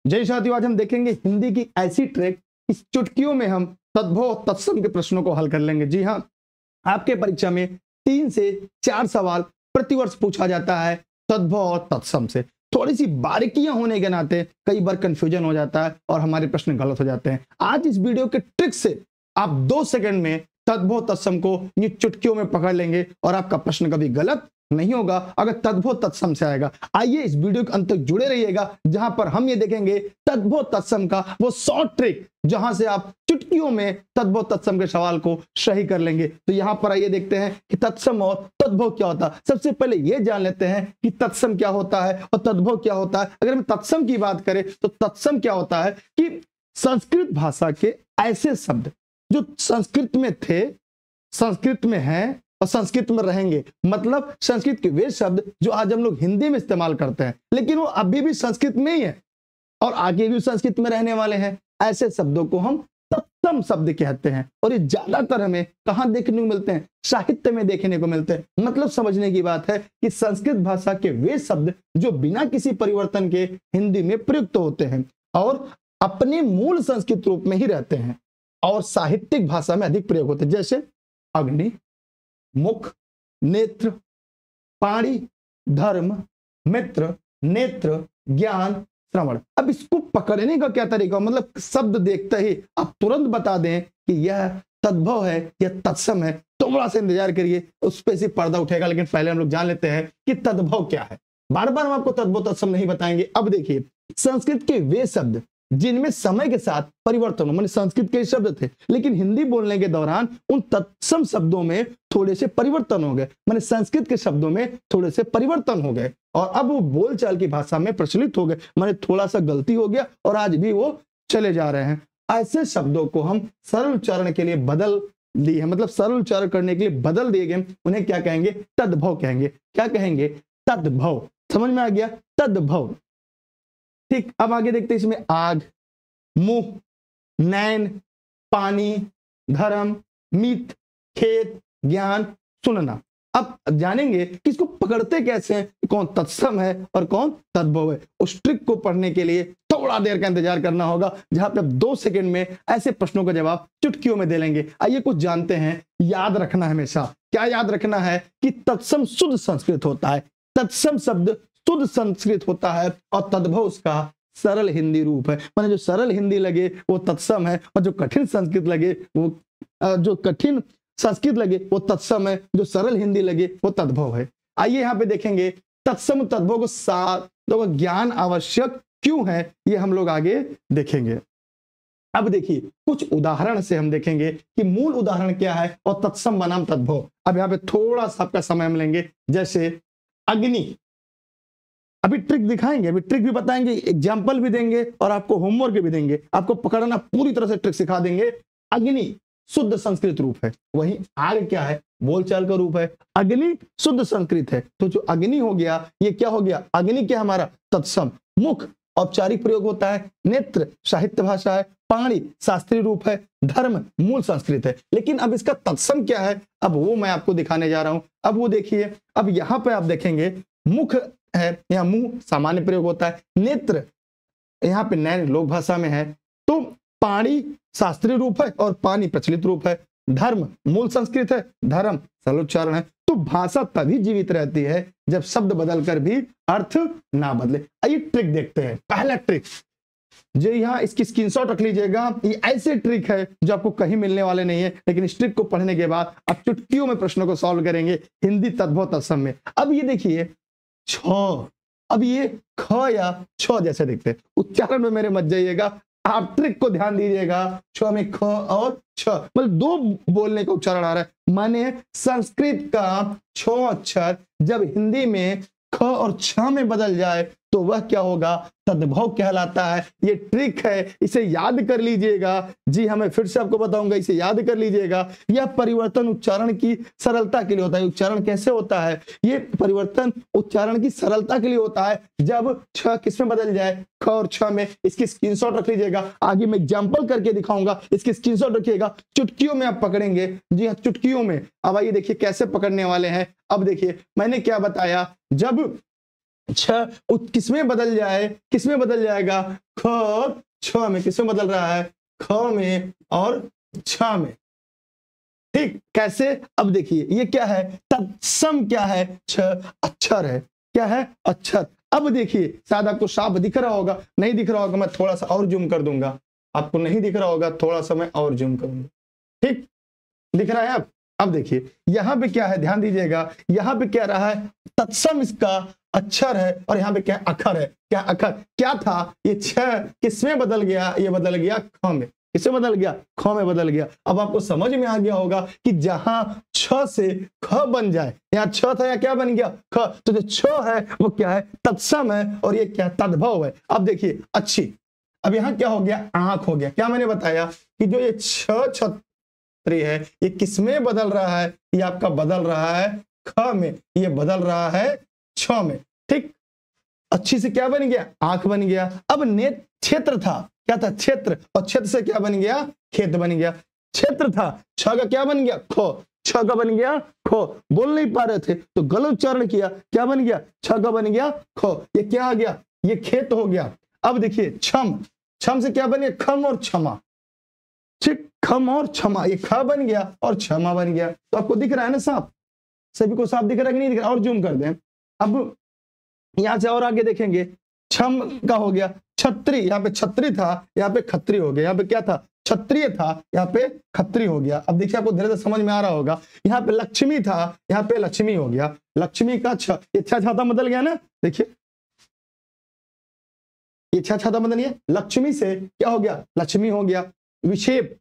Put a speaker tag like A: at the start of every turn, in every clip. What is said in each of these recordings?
A: जय साथियों, आज हम देखेंगे हिंदी की ऐसी ट्रिक, इस चुटकियों में हम तद्भव तत्सम के प्रश्नों को हल कर लेंगे। जी हाँ, आपके परीक्षा में 3 से 4 सवाल प्रतिवर्ष पूछा जाता है तद्भव और तत्सम से। थोड़ी सी बारीकियां होने के नाते कई बार कंफ्यूजन हो जाता है और हमारे प्रश्न गलत हो जाते हैं। आज इस वीडियो के ट्रिक से आप 2 सेकंड में तद्भव तत्सम को ये चुटकियों में पकड़ लेंगे और आपका प्रश्न कभी गलत नहीं होगा अगर तद्भव तत्सम से आएगा। आइए इस वीडियो के अंत तक जुड़े रहिएगा, जहां पर हम ये देखेंगे तद्भव तत्सम का वो शॉर्ट ट्रिक, जहां से आप चुटकियों में तद्भव तत्सम के सवाल को सही कर लेंगे। तो यहां पर आइए देखते हैं कि तत्सम और तद्भव क्या होता है। सबसे पहले ये जान लेते हैं कि तत्सम क्या होता है और तद्भव क्या होता है। अगर हम तत्सम की बात करें तो तत्सम क्या होता है कि संस्कृत भाषा के ऐसे शब्द जो संस्कृत में थे, संस्कृत में हैं और संस्कृत में रहेंगे। मतलब संस्कृत के वे शब्द जो आज हम लोग हिंदी में इस्तेमाल करते हैं, लेकिन वो अभी भी संस्कृत में ही है और आगे भी संस्कृत में रहने वाले हैं। ऐसे शब्दों को हम तत्सम शब्द कहते हैं और ये ज्यादातर हमें कहां देखने को मिलते हैं? साहित्य में देखने को मिलते हैं। मतलब समझने की बात है कि संस्कृत भाषा के वे शब्द जो बिना किसी परिवर्तन के हिंदी में प्रयुक्त होते हैं और अपने मूल संस्कृत रूप में ही रहते हैं और साहित्यिक भाषा में अधिक प्रयोग होते हैं, जैसे अग्नि, मुख, नेत्र, पाणी, धर्म, मित्र, नेत्र, ज्ञान, श्रवण। अब इसको पकड़ने का क्या तरीका? मतलब शब्द देखते ही आप तुरंत बता दें कि यह तद्भव है या तत्सम है। थोड़ा सा इंतजार करिए, उस पर से पर्दा उठेगा। लेकिन पहले हम लोग जान लेते हैं कि तद्भव क्या है। बार बार हम आपको तद्भव तत्सम नहीं बताएंगे। अब देखिए, संस्कृत के वे शब्द जिनमें समय के साथ परिवर्तन हो, माने संस्कृत के शब्द थे लेकिन हिंदी बोलने के दौरान उन तत्सम शब्दों में थोड़े से परिवर्तन हो गए, माने संस्कृत के शब्दों में थोड़े से परिवर्तन हो गए और अब वो बोलचाल की भाषा में प्रचलित हो गए। माने थोड़ा सा गलती हो गया और आज भी वो चले जा रहे हैं। ऐसे शब्दों को हम सरल उच्चारण के लिए बदल दिए हैं, मतलब सरल उच्चारण करने के लिए बदल दिए गए। उन्हें क्या कहेंगे? तद्भव कहेंगे। क्या कहेंगे? तद्भव। समझ में आ गया? तद्भव। ठीक, अब आगे देखते हैं। इसमें आग, मुंह, नैन, पानी, धर्म, मित, खेत, ज्ञान, सुनना। अब जानेंगे कि इसको पकड़ते कैसे हैं, कौन तत्सम है और कौन तद्भव है। उस ट्रिक को पढ़ने के लिए थोड़ा देर का इंतजार करना होगा, जहां पे आप 2 सेकंड में ऐसे प्रश्नों का जवाब चुटकियों में दे लेंगे। आइए कुछ जानते हैं। याद रखना हमेशा, क्या याद रखना है कि तत्सम शुद्ध संस्कृत होता है। तत्सम शब्द शुद्ध संस्कृत होता है और तद्भव उसका सरल हिंदी रूप है। माने जो सरल हिंदी लगे वो तत्सम है और जो कठिन संस्कृत लगे वो तत्सम है, जो सरल हिंदी लगे वो तद्भव है। आइए यहाँ पे देखेंगे तत्सम तद्भव को साधों का ज्ञान आवश्यक क्यों है, ये हम लोग आगे देखेंगे। अब देखिए, कुछ उदाहरण से हम देखेंगे कि मूल उदाहरण क्या है और तत्सम बनाम तद्भव। अब यहाँ पे थोड़ा सा आपका समय हम लेंगे। जैसे अग्नि, अभी ट्रिक दिखाएंगे, अभी ट्रिक भी बताएंगे, एग्जाम्पल भी देंगे और आपको होमवर्क भी देंगे। आपको पकड़ना पूरी तरह से ट्रिक सिखा देंगे। अग्नि शुद्ध संस्कृत रूप है, वही आग क्या है? बोलचाल का रूप है। अग्नि शुद्ध संस्कृत है, तो जो अग्नि हो गया ये क्या हो गया? अग्नि क्या हमारा? तत्सम। मुख औपचारिक प्रयोग होता है। नेत्र साहित्य भाषा है। पाणी शास्त्रीय रूप है। धर्म मूल संस्कृत है। लेकिन अब इसका तत्सम क्या है, अब वो मैं आपको दिखाने जा रहा हूं। अब वो देखिए, अब यहां पे आप देखेंगे मुख है, यहाँ मुंह सामान्य प्रयोग होता है। नेत्र यहाँ पे नैन लोक भाषा में है। तो पाणी शास्त्रीय रूप है और पानी प्रचलित रूप है। धर्म मूल संस्कृत है। धर्म सरल उच्चारण है। तो भाषा तभी जीवित रहती है जब शब्द बदलकर भी अर्थ ना बदले। आइए ट्रिक देखते हैं। पहला ट्रिक जो यहाँ इसकी स्क्रीनशॉट रख लीजिएगा। ये ऐसे ट्रिक है जो आपको कहीं मिलने वाले नहीं है, लेकिन इस ट्रिक को पढ़ने के बाद आप चुटकियों में प्रश्नों को सॉल्व करेंगे हिंदी तद्भव तत्सम में। अब ये देखिए छ, अब ये ख या छ जैसे दिखते हैं। उच्चारण में मेरे मत जाइएगा, आप ट्रिक को ध्यान दीजिएगा। छ में ख और छ, मतलब 2 बोलने का उच्चारण आ रहा है। माने संस्कृत का छ अक्षर जब हिंदी में ख और छ में बदल जाए तो वह क्या होगा? तद्भव कहलाता है। ये ट्रिक है, इसे याद कर लीजिएगा। जी हाँ, मैं फिर से आपको बताऊंगा, इसे याद कर लीजिएगा। यह परिवर्तन उच्चारण की सरलता के लिए होता है। उच्चारण कैसे होता है? ये परिवर्तन उच्चारण की सरलता के लिए होता है। जब छ किसमें बदल जाए? ख और छ में। इसकी स्क्रीनशॉट रख लीजिएगा, आगे मैं एग्जाम्पल करके दिखाऊंगा, इसकी स्क्रीनशॉट रखिएगा। चुटकियों में आप पकड़ेंगे। जी हाँ, चुटकियों में। अब आइए देखिए कैसे पकड़ने वाले हैं। अब देखिए मैंने क्या बताया, जब छ किसमें बदल जाए, किसमें बदल जाएगा, ख छ में, किसमें बदल रहा है, ख में और छ में। ठीक, कैसे, अब देखिए ये क्या है, तत्सम क्या है, छ अक्षर है, क्या है, अक्षर। अब देखिए शायद आपको साफ दिख रहा होगा, नहीं दिख रहा होगा मैं थोड़ा सा और जूम कर दूंगा, आपको नहीं दिख रहा होगा थोड़ा सा मैं और जूम करूंगा। ठीक, दिख रहा है अब देखिए यहां पे क्या है, ध्यान दीजिएगा, यहां पे क्या रहा है, तत्सम इसका अक्षर है और यहां पे क्या अखर है, क्या अखर, क्या था ये छ किसमें बदल गया, ये बदल गया ख में, किसमें बदल गया, ख में बदल गया। अब आपको समझ में आ गया होगा कि जहां छ से ख बन जाए, यहाँ छ था या क्या बन गया, ख, तो जो छ है वो क्या है, तत्सम है और ये क्या तद्भव है। अब देखिए अच्छी, अब यहां क्या हो गया, आंख हो गया। क्या मैंने बताया कि जो ये छत्री है ये किसमें बदल रहा है, ये आपका बदल रहा है ख में, ये बदल रहा है छ में। ठीक, अच्छी से क्या बन गया, आंख बन गया। अब नेत्र क्षेत्र था, क्या था, क्षेत्र, और क्षेत्र से क्या बन गया, खेत बन गया। क्षेत्र था, छ का क्या बन गया, खो, छ का बन गया खो, बोल नहीं पा रहे थे तो गलत उच्चारण किया, क्या बन गया, छ का बन गया खो, ये क्या आ गया, ये खेत हो गया। अब देखिए क्षम, क्षम से क्या बन गया, खम और क्षमा। ठीक, खम और क्षमा, ये ख बन गया और क्षमा बन गया। तो आपको दिख रहा है ना साफ, सभी को साफ दिख रहा है कि नहीं दिख रहा, और जूम कर दें। अब यहां से और आगे देखेंगे, छम का हो गया छत्री, यहाँ पे छत्री था, यहाँ पे खत्री हो गया, यहाँ पे क्या था, क्षत्रिय था, यहाँ पे खत्री हो गया। अब देखिए आपको धीरे धीरे समझ में आ रहा होगा, यहाँ पे लक्ष्मी था, यहाँ पे लक्ष्मी हो गया, लक्ष्मी का छ, ये छाता बदल गया ना, देखिए ये छाता बदल गया, लक्ष्मी से क्या हो गया, लक्ष्मी हो गया। विक्षेप,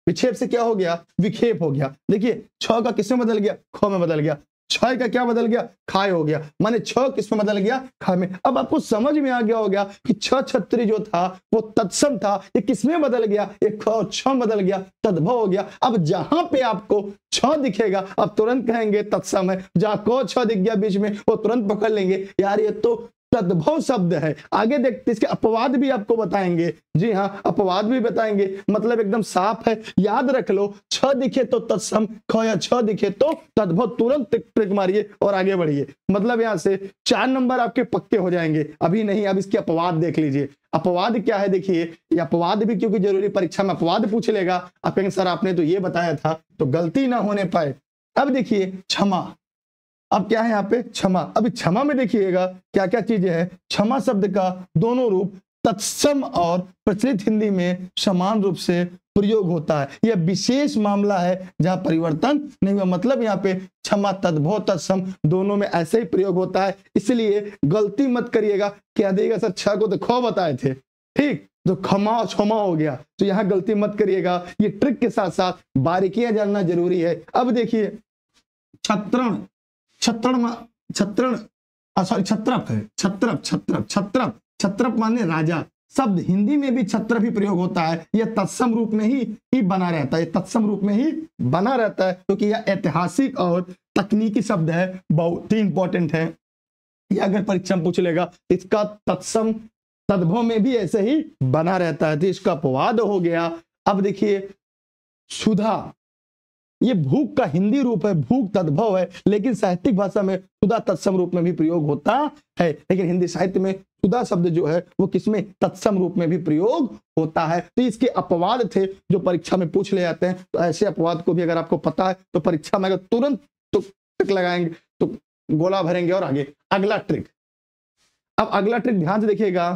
A: विक्षेप से क्या हो गया, विक्षेप हो गया। देखिए छ का किसमें बदल गया, ख में बदल गया, छह का क्या बदल गया, खाए हो गया, माने छ किसमें बदल गया, खा में। अब आपको समझ में आ गया होगा कि छ छत्री जो था वो तत्सम था, ये किसमें बदल गया, ये ख और छ बदल गया, तद्भव हो गया। अब जहां पे आपको छ दिखेगा आप तुरंत कहेंगे तत्सम है, जहां क छ दिख गया बीच में वो तुरंत पकड़ लेंगे यार ये तो तद्भव शब्द है। आगे देखते इसके अपवाद भी आपको बताएंगे, जी हाँ अपवाद भी बताएंगे, मतलब एकदम साफ है, याद रख लो, छ दिखे तो तत्सम, ख या छ दिखे तो तद्भव, तुरंत ट्रिक मारिए और आगे बढ़िए। मतलब यहां से 4 नंबर आपके पक्के हो जाएंगे। अभी नहीं, अब इसके अपवाद देख लीजिए। अपवाद क्या है, देखिए ये अपवाद भी क्योंकि जरूरी, परीक्षा में अपवाद पूछ लेगा, आप कहेंगे सर आपने तो ये बताया था, तो गलती ना होने पाए। अब देखिए क्षमा, अब क्या है यहाँ पे क्षमा। अभी क्षमा में देखिएगा क्या क्या चीजें हैं। क्षमा शब्द का दोनों रूप तत्सम और प्रचलित हिंदी में समान रूप से प्रयोग होता है। यह विशेष मामला है जहां परिवर्तन नहीं हुआ, मतलब यहाँ पे क्षमा तद्भव तत्सम दोनों में ऐसे ही प्रयोग होता है, इसलिए गलती मत करिएगा। क्या देगा सर, छ को तो ख बताए थे, ठीक, तो क्षमा क्षमा हो गया, तो यहाँ गलती मत करिएगा। ये ट्रिक के साथ साथ बारीकियां जानना जरूरी है। अब देखिए छत्रण, छत्रण, छत्रण सॉरी छत्रप है, छत्रप, छत्रप, छत्रप, छत्रप माने राजा। शब्द हिंदी में भी छत्रप ही प्रयोग होता है, यह तत्सम रूप में ही बना रहता है, तत्सम रूप में ही बना रहता है, क्योंकि यह ऐतिहासिक और तकनीकी शब्द है, बहुत ही इंपॉर्टेंट है। यह अगर परीक्षा में पूछ लेगा इसका तत्सम तद्भव में भी ऐसे ही बना रहता है, तो इसका अपवाद हो गया। अब देखिए सुधा, ये भूख का हिंदी रूप है, भूख तद्भव है, लेकिन साहित्यिक भाषा में सुधा तत्सम रूप में भी प्रयोग होता है। लेकिन हिंदी साहित्य में सुधा शब्द जो है वो किसमें, तत्सम रूप में भी प्रयोग होता है। तो इसके अपवाद थे जो परीक्षा में पूछ ले जाते हैं, तो ऐसे अपवाद को भी अगर आपको पता है तो परीक्षा में अगर तुरंत तो टिक लगाएंगे तो गोला भरेंगे। और आगे अगला ट्रिक, अब अगला ट्रिक ध्यान से देखिएगा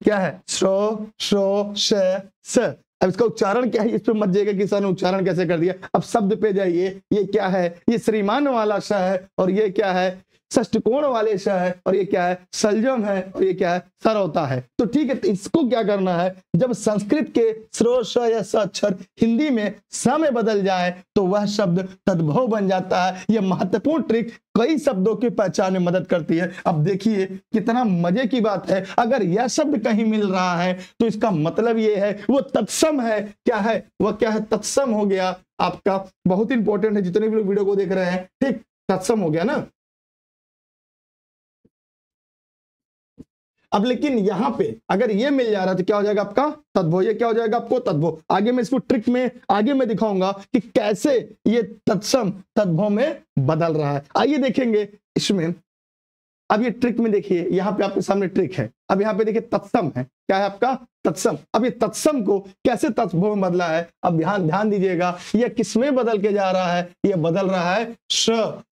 A: क्या है, श्रो श्रो श। अब इसका उच्चारण क्या है, इस पे मत जाइएगा कि सर ने उच्चारण कैसे कर दिया। अब शब्द पे जाइए, ये क्या है, ये श्रीमान वाला श है, और ये क्या है, षष्टकोण वाले श है, और ये क्या है, सलजम है, और ये क्या है, सरौता है। तो ठीक है, तो इसको क्या करना है, जब संस्कृत के श्रो श या स अक्षर हिंदी में स में बदल जाए तो वह शब्द तद्भव बन जाता है। यह महत्वपूर्ण ट्रिक कई शब्दों की पहचान में मदद करती है। अब देखिए कितना मजे की बात है, अगर यह शब्द कहीं मिल रहा है तो इसका मतलब यह है वो तत्सम है। क्या है, वह क्या है, तत्सम हो गया आपका। बहुत इंपॉर्टेंट है, जितने भी लोग वीडियो को देख रहे हैं, ठीक, तत्सम हो गया ना। अब लेकिन यहां पे अगर ये मिल जा रहा है तो क्या हो जाएगा आपका तद्भव, ये क्या हो जाएगा आपको तद्भव। आगे मैं इसको ट्रिक में आगे मैं दिखाऊंगा कि कैसे ये तत्सम तद्भव में बदल रहा है। आइए देखेंगे इसमें अब ये ट्रिक में देखिए, यहाँ पे आपके सामने ट्रिक है। अब यहाँ पे देखिए तत्सम है, क्या है आपका तत्सम। अब ये तत्सम को कैसे तत्भव में बदला है, अब ध्यान ध्यान दीजिएगा, ये किसमें बदल के जा रहा है, ये बदल रहा है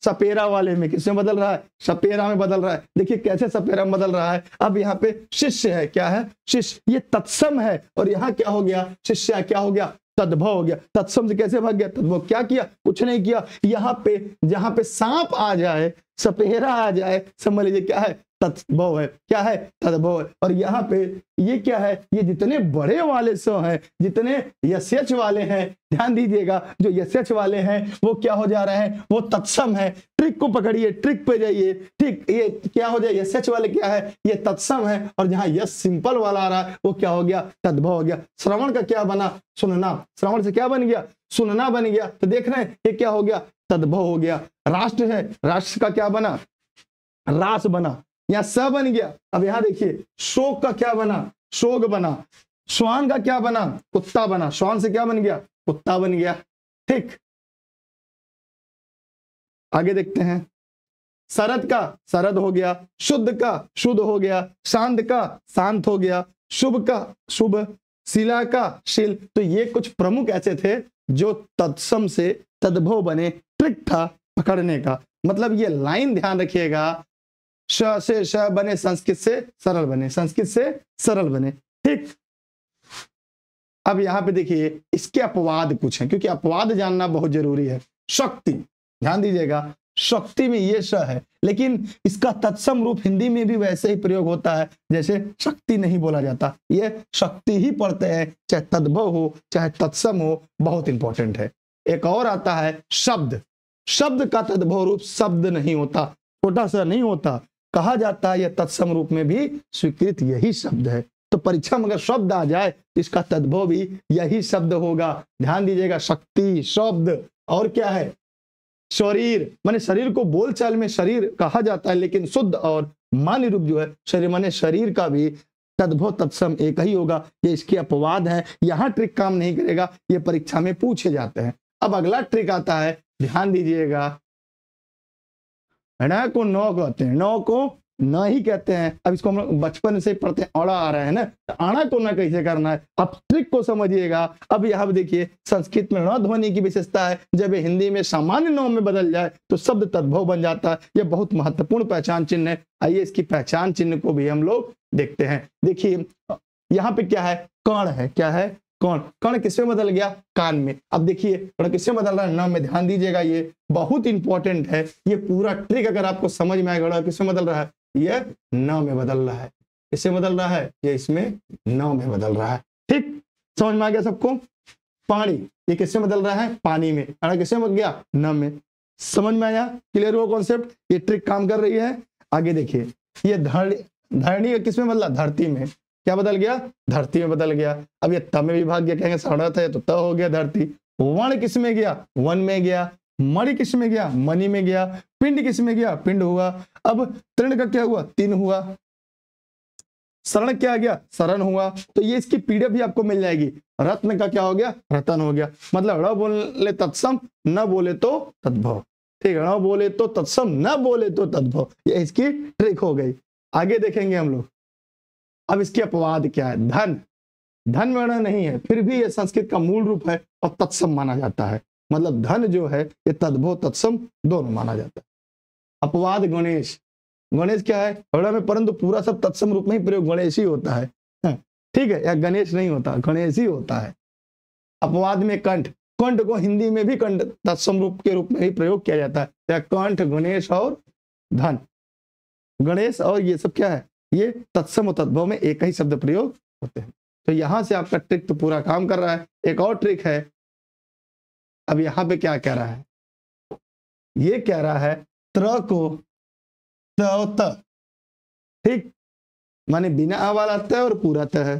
A: सपेरा वाले में। किसमें बदल रहा है, सपेरा में बदल रहा है। देखिए कैसे सपेरा में बदल रहा है। अब यहाँ पे शिष्य है, क्या है शिष्य, ये तत्सम है, और यहाँ क्या हो गया शिष्य, क्या हो गया तद्भव हो गया। तत्सम से कैसे भाग गया, तद्भव क्या किया, कुछ नहीं किया। यहाँ पे जहां पे सांप आ जाए, सपेरा आ जाए, समझ लीजिए क्या है तद्भव है, क्या है तद्भव है। और यहाँ पे ये क्या है, ये जितने बड़े वाले सो हैं, जितने यश वाले हैं, ध्यान दीजिएगा, जो यश वाले हैं वो क्या हो जा रहे हैं, वो तत्सम है। ट्रिक को पकड़िए, ट्रिक पे जाइए, ठीक ये क्या हो जाए, यश वाले क्या है, ये तत्सम है, और जहां यश सिंपल वाला आ रहा है वो क्या हो गया, तद्भव हो गया। श्रवण का क्या बना, सुनना, श्रवण से क्या बन गया, सुनना बन गया। तो देख रहे हैं ये क्या हो गया, तद्भव हो गया। राष्ट्र है, राष्ट्र का क्या बना, रास बना, यहाँ स बन गया। अब यहाँ देखिए शोक का क्या बना, शोक बना। श्वान का क्या बना, कुत्ता बना, श्वान से क्या बन गया, कुत्ता बन गया। ठीक, आगे देखते हैं। शरद का शरद हो गया, शुद्ध का शुद्ध हो गया, शांत का शांत हो गया, शुभ का शुभ, शिला का शिल। तो ये कुछ प्रमुख ऐसे थे जो तत्सम से तद्भव बने। ट्रिक था पकड़ने का, मतलब ये लाइन ध्यान रखिएगा, श से श बने, संस्कृत से सरल बने, संस्कृत से सरल बने। ठीक, अब यहां पे देखिए इसके अपवाद कुछ हैं, क्योंकि अपवाद जानना बहुत जरूरी है। शक्ति, ध्यान दीजिएगा, शक्ति में ये श है, लेकिन इसका तत्सम रूप हिंदी में भी वैसे ही प्रयोग होता है जैसे शक्ति नहीं बोला जाता, ये शक्ति ही पढ़ते हैं, चाहे तद्भव हो चाहे तत्सम हो, बहुत इंपॉर्टेंट है। एक और आता है शब्द। शब्द का तद्भव रूप शब्द नहीं होता, छोटा सा नहीं होता, कहा जाता है यह तत्सम रूप में भी स्वीकृत यही शब्द है। तो परीक्षा में अगर शब्द आ जाए तो इसका तद्भव भी यही शब्द होगा। ध्यान दीजिएगा, शक्ति शब्द, और क्या है शरीर, माने शरीर को बोलचाल में शरीर कहा जाता है, लेकिन शुद्ध और मान्य रूप जो है शरीर माने शरीर का भी तद्भव तत्सम एक ही होगा। ये इसके अपवाद है, यहाँ ट्रिक काम नहीं करेगा, ये परीक्षा में पूछे जाते हैं। अब अगला ट्रिक आता है, ध्यान दीजिएगा, न को नौ कहते हैं, नौ को न ही कहते हैं। अब इसको हम लोग बचपन से पढ़ते हैं, अड़ा आ रहा है ना, तो आना को ना कैसे करना है, अब ट्रिक को समझिएगा। अब यहाँ देखिए संस्कृत में न ध्वनि की विशेषता है, जब ये हिंदी में सामान्य नौ में बदल जाए तो शब्द तद्भव बन जाता है। यह बहुत महत्वपूर्ण पहचान चिन्ह है। आइए इसकी पहचान चिन्ह को भी हम लोग देखते हैं। देखिए यहाँ पे क्या है, कण है, क्या है कण। कण किसमें बदल गया, कान में। अब देखिए कण किसमें बदल रहा है, न में। ध्यान दीजिएगा, ये बहुत इंपॉर्टेंट है। ये पूरा ट्रिक अगर आपको समझ में आएगा, किसमें बदल रहा है, ये न में बदल रहा है। किससे बदल रहा है, ये इसमें न में बदल रहा है। ठीक, समझ में आ गया सबको। पानी, ये किससे बदल रहा है, पानी में। किससे बदल गया, न में। समझ में आया, क्लियर हुआ कॉन्सेप्ट, ये ट्रिक काम कर रही है। आगे देखिए, ये धरणी किसमें बदला, धरती में। क्या बदल गया, धरती में बदल गया। अब ये त में विभाग गया, कहेंगे साढ़त है तो त हो गया धरती। वर्ण किस में गया, वन में गया। मणि किस में गया, मणि में गया। पिंड किस में गया, पिंड हुआ। अब तृण का क्या हुआ, तीन हुआ। शरण क्या आ गया, शरण हुआ। तो ये इसकी पीडीएफ भी आपको मिल जाएगी। रत्न का क्या हो गया, रतन हो गया। मतलब ण बोले तत्सम, न बोले तो तद्भव। ठीक है, ण बोले तो तत्सम, न बोले तो तद्भव, ये इसकी ट्रिक हो गई। आगे देखेंगे हम लोग। अब इसके अपवाद क्या है, धन। धन वर्ण नहीं है, फिर भी ये संस्कृत का मूल रूप है और तत्सम माना जाता है। मतलब धन जो है ये तद्भव तत्सम दोनों माना जाता है। अपवाद गणेश। गणेश क्या है, वर्ण में, परंतु पूरा सब तत्सम रूप में ही प्रयोग गणेश ही होता है। ठीक है, या गणेश नहीं होता, गणेश ही होता है। अपवाद में कंठ। कंठ को हिंदी में भी कंठ तत्सम रूप के रूप में ही प्रयोग किया जाता है। या कंठ, गणेश और धन। गणेश और ये सब क्या है, ये तत्सम और तद्भव में एक ही शब्द प्रयोग होते हैं। तो यहां से आपका ट्रिक तो पूरा काम कर रहा है। एक और ट्रिक है। अब यहां पे क्या कह रहा है, ये कह रहा है त्र को त। ठीक, माने बिना आ वाला त और पूरा त है।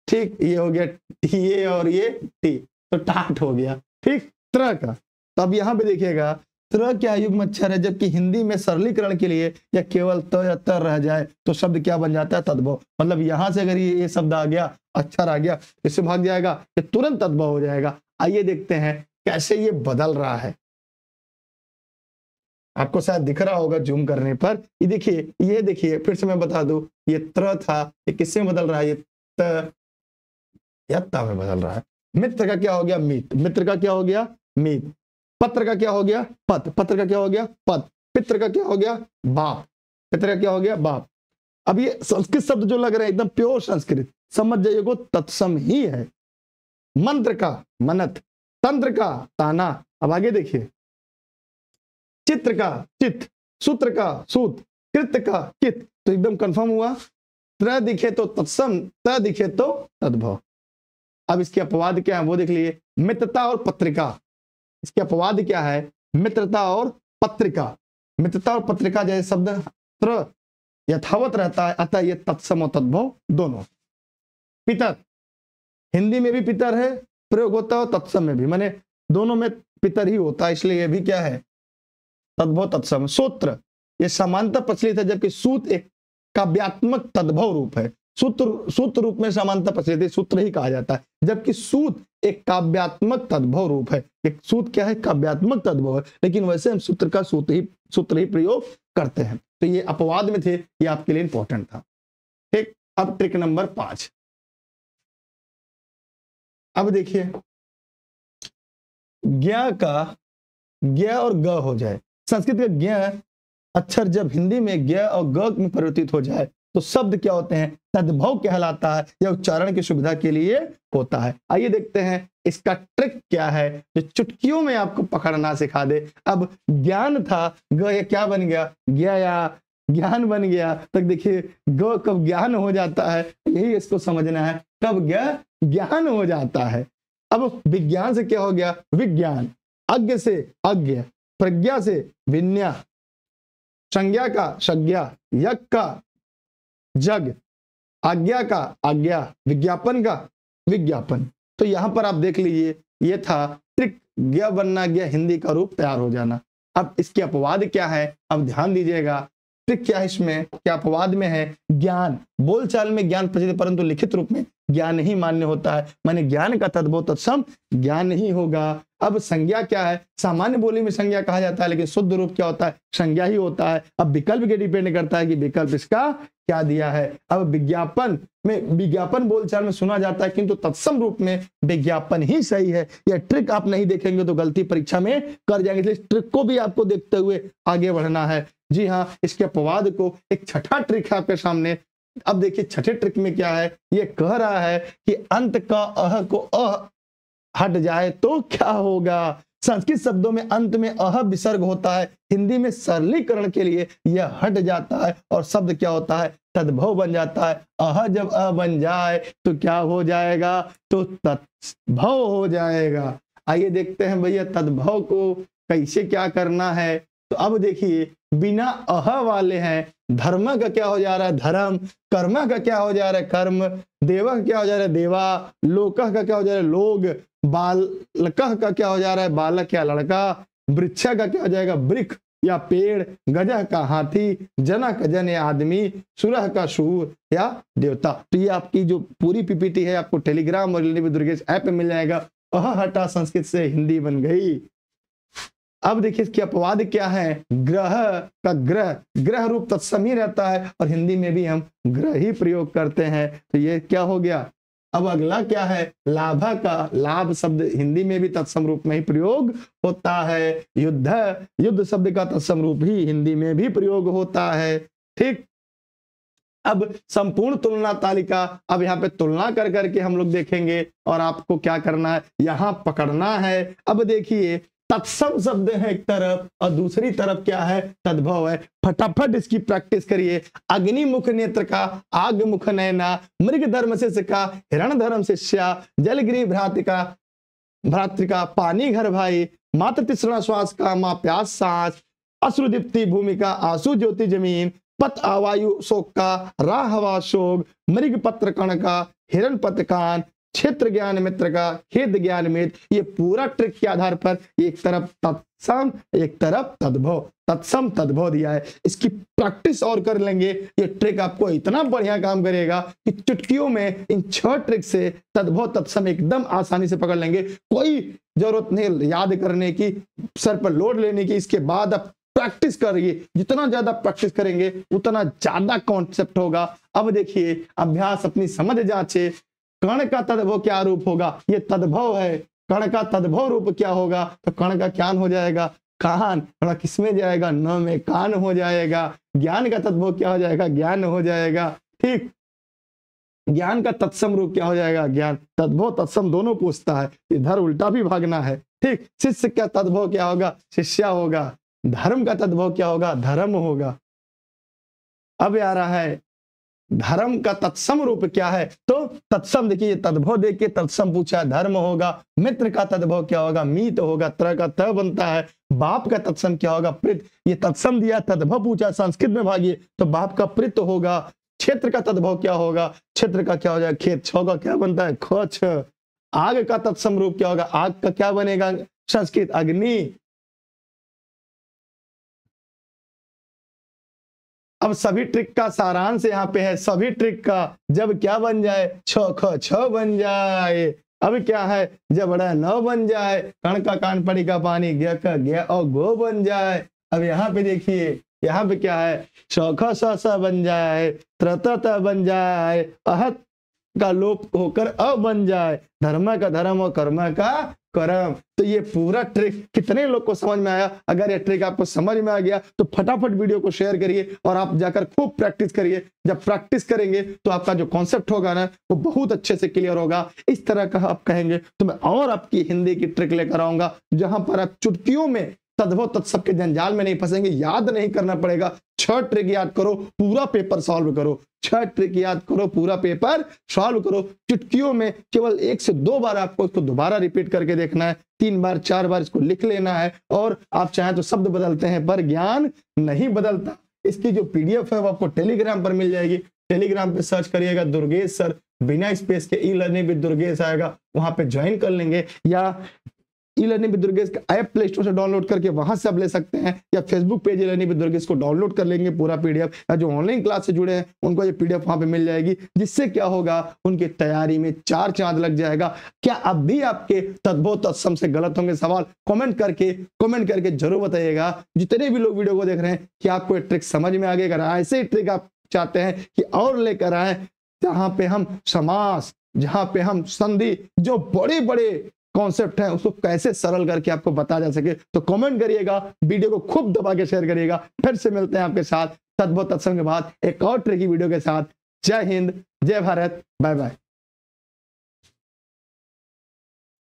A: ठीक, ये हो गया ये और ये टी, तो टाट हो गया। ठीक, त्र का। तो अब यहां पे देखिएगा, त्र क्या युग्म अक्षर है, जबकि हिंदी में सरलीकरण के लिए या केवल त या त रह जाए तो शब्द क्या बन जाता है, तद्भव। मतलब यहां से अगर ये शब्द आ गया, अक्षर आ गया, इससे भाग जाएगा, ये तुरंत तद्भव हो जाएगा। आइए देखते हैं कैसे ये बदल रहा है। आपको शायद दिख रहा होगा जूम करने पर, ये देखिए फिर से मैं बता दूं, ये त्र था, ये किससे बदल रहा है, ये त या ता में बदल रहा है। मित्र का क्या हो गया, मीत, मित्र का क्या हो गया, मीत, पत्र का क्या हो गया, पत, पत्र का क्या हो गया, पत, पित्र का क्या हो गया, बाप, पित्र का क्या हो गया, बाप। अब ये संस्कृत शब्द जो लग रहे हैं एकदम प्योर संस्कृत, समझ जाइए वो तत्सम ही है। मंत्र का मनत, तंत्र का ताना, अब आगे देखिए, चित्र का चित, सूत्र का सूत, कृत का कित, तो एकदम कंफर्म हुआ। त्र दिखे तो तत्सम, त दिखे तो तद्भव। अब इसके अपवाद क्या है वो देख लिए, मित्रता और पत्रिका, इसके अपवाद क्या है, मित्रता और पत्रिका, मित्रता और पत्रिका जैसे शब्द त्र यथावत रहता है, अतः ये तत्सम और तद्भव दोनों। पितर, हिंदी में भी पितर है प्रयोग होता है, तत्सम में भी, माने दोनों में पितर ही होता है, इसलिए ये भी क्या है, तद्भव तत्सम। सूत्र, ये समानता प्रचलित है, जबकि सूत एक काव्यात्मक तद्भव रूप है। सूत्र रूप में समानता प्रचलित है, सूत्र ही कहा जाता है, जबकि सूत एक काव्यात्मक तद्भव रूप है। एक सूत क्या है, काव्यात्मक तद्भव है, लेकिन वैसे हम सूत्र का सूत्र ही प्रयोग करते हैं। तो ये अपवाद में थे, ये आपके लिए इंपॉर्टेंट था। ठीक, अब ट्रिक नंबर 5। अब देखिए, ज्ञ का ज्ञ और ग हो जाए, संस्कृत का ज्ञ अक्षर जब हिंदी में ज्ञ और ग में परिवर्तित हो जाए तो शब्द क्या होते हैं, तद्भव कहलाता है, यह उच्चारण की सुविधा के लिए होता है। आइए देखते हैं इसका ट्रिक क्या है, जो चुटकियों में आपको पकड़ना सिखा दे। अब ज्ञान था, ग ये क्या बन गया, ज्ञया, ज्ञान बन गया। तक देखिए ग कब ज्ञान हो जाता है, यही इसको समझना है, कब ज्ञान हो जाता है। अब विज्ञान से क्या हो गया, विज्ञान, अज्ञ से अज्ञ, प्रज्ञा से विज्ञा, संज्ञा का संज्ञा, यज्ञ का जग, आज्ञा का आज्ञा, विज्ञापन का विज्ञापन। तो यहां पर आप देख लीजिए, ये था ट्रिक, ज्ञ बनना, ज्ञ हिंदी का रूप तैयार हो जाना। अब इसके अपवाद क्या है, अब ध्यान दीजिएगा, ट्रिक क्या है इसमें, क्या अपवाद में है, ज्ञान, बोलचाल में ज्ञान प्रचलित, परंतु लिखित रूप में ज्ञान ही मान्य होता है, माने ज्ञान का तद्भव तत्सम ज्ञान ही होगा। अब संज्ञा क्या है, सामान्य बोली में संज्ञा कहा जाता है, लेकिन शुद्ध रूप क्या होता है, संज्ञा ही होता है। अब विकल्प के डिपेंड करता है कि विकल्प इसका क्या दिया है। अब विज्ञापन में, विज्ञापन बोलचाल में सुना जाता है, किंतु तत्सम रूप में विज्ञापन ही सही है। यह ट्रिक आप नहीं देखेंगे तो गलती परीक्षा में कर जाएंगे, इसलिए ट्रिक को भी आपको देखते हुए आगे बढ़ना है। जी हाँ, इसके अपवाद को, एक छठा ट्रिक है आपके सामने। अब देखिए छठे ट्रिक में क्या है, ये कह रहा है कि अंत का अह को अ हट जाए तो क्या होगा। संस्कृत शब्दों में अंत में अह विसर्ग होता है, हिंदी में सरलीकरण के लिए यह हट जाता है और शब्द क्या होता है, तद्भव बन जाता है। अह जब अ बन जाए तो क्या हो जाएगा, तो तद्भव हो जाएगा। आइए देखते हैं भैया तद्भव को कैसे क्या करना है। तो अब देखिए, बिना अह वाले हैं, धर्म का क्या हो जा रहा है, धर्म, कर्म का क्या हो जा रहा है, कर्म, देव का क्या हो जा रहा है, देवा, लोक का क्या हो जा रहा है, लोग, बालक का क्या हो जा रहा है, बालक या लड़का, वृक्ष का क्या हो जाएगा, वृक्ष या पेड़, गजह का हाथी, जना का जन या आदमी, सुरह का सूर या देवता। तो ये आपकी जो पूरी पीपीटी है आपको टेलीग्राम और दुर्गेश ऐप में मिल जाएगा। अह हटा संस्कृत से हिंदी बन गई। अब देखिए इसके अपवाद क्या है, ग्रह का ग्रह, ग्रह रूप तत्सम ही रहता है और हिंदी में भी हम ग्रह ही प्रयोग करते हैं, तो ये क्या हो गया। अब अगला क्या है, लाभ का, लाभ शब्द हिंदी में भी तत्सम रूप में ही प्रयोग होता है। युद्ध, युद्ध शब्द का तत्सम रूप ही हिंदी में भी प्रयोग होता है। ठीक, अब संपूर्ण तुलना तालिका, अब यहाँ पे तुलना कर करके हम लोग देखेंगे और आपको क्या करना है, यहाँ पकड़ना है। अब देखिए तत्सम शब्द है एक तरफ और दूसरी तरफ क्या है, तद्भव है। फटाफट इसकी प्रैक्टिस करिए। अग्निमुख नेत्र का, आग मुख नैना, मृग धर्म से सिका, हिरण धर्म शिष्या, जलगिरी भ्रातिका, भ्रातृका, पानी घर भाई, मात्र तिसरा श्वास का, माँ प्यास सांस, अश्रुदीप्ति भूमिका, आंसू ज्योति जमीन, पत आवायु शोक का, राह हवा शोक, मृग पत्र कण का, हिरण पत कान, क्षेत्र ज्ञान मित्र का, खेद ज्ञान मित्र। ये पूरा ट्रिक के आधार पर एक तरफ तत्सम एक तरफ तद्भव, तत्सम तद्भव दिया है। इसकी प्रैक्टिस और कर लेंगे, ये ट्रिक आपको इतना बढ़िया काम करेगा कि चुटकियों में इन 6 ट्रिक से तद्भव तत्सम एकदम आसानी से पकड़ लेंगे। कोई जरूरत नहीं याद करने की, सर पर लोड लेने की। इसके बाद आप प्रैक्टिस करिए, जितना ज्यादा प्रैक्टिस करेंगे उतना ज्यादा कॉन्सेप्ट होगा। अब देखिए अभ्यास अपनी समझ जांचे। कण का तद्भव क्या रूप होगा, ये तद्भव है, कण का तद्भव रूप क्या होगा, तो कण का क्या हो जाएगा, कान, कण किसमें जाएगा, न में कान हो जाएगा। ज्ञान का तद्भव क्या हो जाएगा, ज्ञान हो जाएगा। ठीक, ज्ञान का तत्सम रूप क्या हो जाएगा, ज्ञान। तद्भव तत्सम दोनों पूछता है, इधर उल्टा भी भागना है। ठीक, शिष्य का तद्भव क्या होगा, शिष्या होगा। धर्म का तद्भव क्या होगा, धर्म होगा। अब आ रहा है धर्म का तत्सम रूप क्या है, तो तत्सम देखिए तद्भव देख के तत्सम पूछा, धर्म होगा। मित्र का तद्भव क्या होगा, मीत होगा, त्र का त बनता है। बाप का तत्सम क्या होगा, प्रित। ये तत्सम दिया, तद्भव पूछा, संस्कृत में भागिए तो बाप का प्रित होगा। क्षेत्र का तद्भव क्या होगा, क्षेत्र का क्या हो जाएगा, खेत। छ का क्या बनता है, ख छ। आग का तत्सम रूप क्या होगा, आग का क्या बनेगा, संस्कृत अग्नि। अब सभी ट्रिक का सारांश यहाँ पे है, सभी ट्रिक का जब क्या बन जाए, छ ख छ बन जाए। अब क्या है, जब बड़ा न बन जाए, कण का कान पड़ी का पानी, ग का ग और गो बन जाए। अब यहाँ पे देखिए, यहाँ पे क्या है, श ख स बन जाए, त्र त बन जाए, अहत का लोप होकर अ बन जाए, धर्म का धर्म और कर्म का कर्म। तो ये पूरा ट्रिक कितने लोग को समझ में आया? अगर ये ट्रिक आपको समझ में आ गया तो फटाफट वीडियो को शेयर करिए और आप जाकर खूब प्रैक्टिस करिए। जब प्रैक्टिस करेंगे तो आपका जो कॉन्सेप्ट होगा ना वो बहुत अच्छे से क्लियर होगा। इस तरह का आप कहेंगे तो मैं और आपकी हिंदी की ट्रिक लेकर आऊंगा जहां पर आप चुटकियों में तद्भव तत्सम के जंजाल में नहीं फंसेंगे। याद नहीं करना पड़ेगा, 6 ट्रिक याद करो, पूरा पेपर सॉल्व करो। 6 ट्रिक याद करो, पूरा पेपर सॉल्व करो। चुटकियों में केवल 1 से 2 बार आपको इसको दोबारा रिपीट करके देखना है, 3 बार 4 बार इसको लिख लेना है। और आप चाहें तो शब्द बदलते हैं पर ज्ञान नहीं बदलता। इसकी जो पीडीएफ है वो आपको टेलीग्राम पर मिल जाएगी। टेलीग्राम पे सर्च करिएगा दुर्गेश सर, बिना स्पेस के ई लर्निंग विद दुर्गेश आएगा, वहां पे ज्वाइन कर लेंगे। या ई लर्निंग विद दुर्गेश का ऐप प्ले स्टोर से डाउनलोड करके वहां से आप ले सकते हैं, या Facebook page e learning with Durgesh को डाउनलोड कर लेंगे पूरा पीडीएफ। या जो ऑनलाइन क्लास से जुड़े हैं उनको ये पीडीएफ वहां पे मिल जाएगी, जिससे क्या होगा उनकी तैयारी में 4 चांद लग जाएगा। क्या अब भी आपके तद्भव तत्सम से गलत होंगे सवाल, कमेंट करके जरूर बताइएगा। जितने भी लोग वीडियो को देख रहे हैं कि आपको ये ट्रिक समझ में आ गई, अगर ऐसे ही ट्रिक आप चाहते हैं कि और लेकर आए जहां पे हम समास, जहां पे हम संधि, जो बड़े बड़े कॉन्सेप्ट है उसको कैसे सरल करके आपको बता जा सके, तो कमेंट करिएगा, वीडियो को खूब दबा के शेयर करिएगा। फिर से मिलते हैं आपके साथ तद्भव तत्सम के बाद एक और ट्रिकी वीडियो के साथ। जय हिंद, जय भारत, बाय बाय।